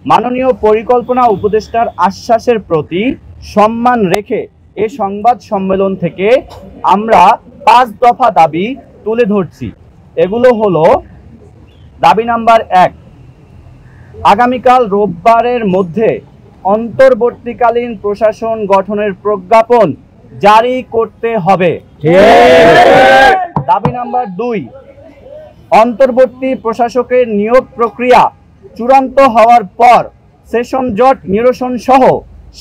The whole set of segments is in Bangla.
মাননীয় পরিকল্পনা উপদেষ্টার আশ্বাসের প্রতি সম্মান রেখে এ সংবাদ সম্মেলন থেকে আমরা 5 দফা দাবি তুলে ধরছি। এগুলো হলো: দাবি নাম্বার 1, আগামীকাল রোববারের মধ্যে অন্তর্বর্তীকালীন প্রশাসন গঠনের প্রজ্ঞাপন জারি করতে হবে। দাবি নাম্বার 2, অন্তর্বর্তী প্রশাসকের নিয়োগ প্রক্রিয়া চূড়ান্ত হওয়ার পর সেশন জট নিরসন সহ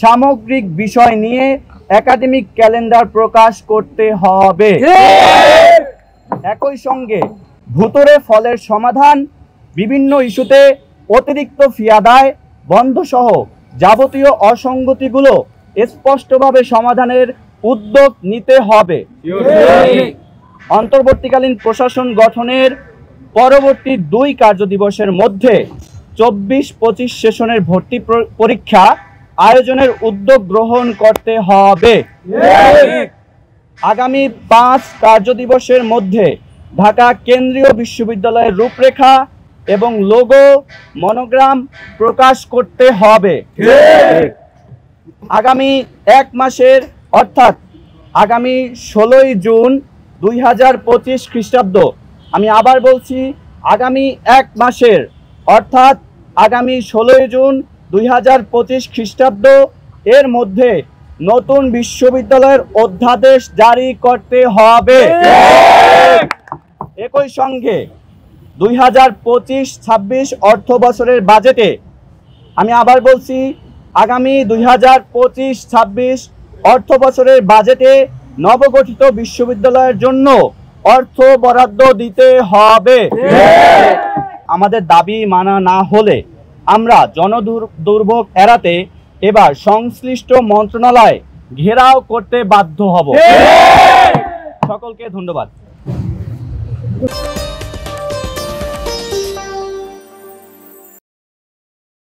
সামগ্রিক বিষয় নিয়ে একাডেমিক ক্যালেন্ডার প্রকাশ করতে হবে। একই সঙ্গে ভুতুড়ে ফলের সমাধান, বিভিন্ন ইস্যুতে অতিরিক্ত ফি আদায় বন্ধ সহ যাবতীয় অসঙ্গতিগুলো স্পষ্টভাবে সমাধানের উদ্যোগ নিতে হবে। অন্তর্বর্তীকালীন প্রশাসন গঠনের পরবর্তী 2 কার্যদিবসের মধ্যে 24-25 সেশনের ভর্তি পরীক্ষা আয়োজনের উদ্যোগ গ্রহণ করতে হবে। আগামী 5 কার্যদিবসের মধ্যে ঢাকা কেন্দ্রীয় বিশ্ববিদ্যালয়ের রূপরেখা এবং লোগো মনোগ্রাম প্রকাশ করতে হবে। আগামী 1 মাসের অর্থাৎ আগামী 16ই জুন 2025 খ্রিস্টাব্দ, আমি আবার বলছি, আগামী 1 মাসের অর্থাৎ আগামী 16ই জুন 2025 খ্রিস্টাব্দ এর মধ্যে নতুন বিশ্ববিদ্যালয়ের অধ্যাদেশ জারি করতে হবে। একই সঙ্গে 2025-26 অর্থ বছরের বাজেটে, আমি আবার বলছি, আগামী 2025-26 অর্থ বছরের বাজেটে নবগঠিত বিশ্ববিদ্যালয়ের জন্য অর্থ বরাদ্দ দিতে হবে। আমাদের দাবি মানা না হলে আমরা জনদুর্ভোগ এড়াতে এবার সংশ্লিষ্ট মন্ত্রণালয় ঘেরাও করতে বাধ্য হব। সকলকে ধন্যবাদ।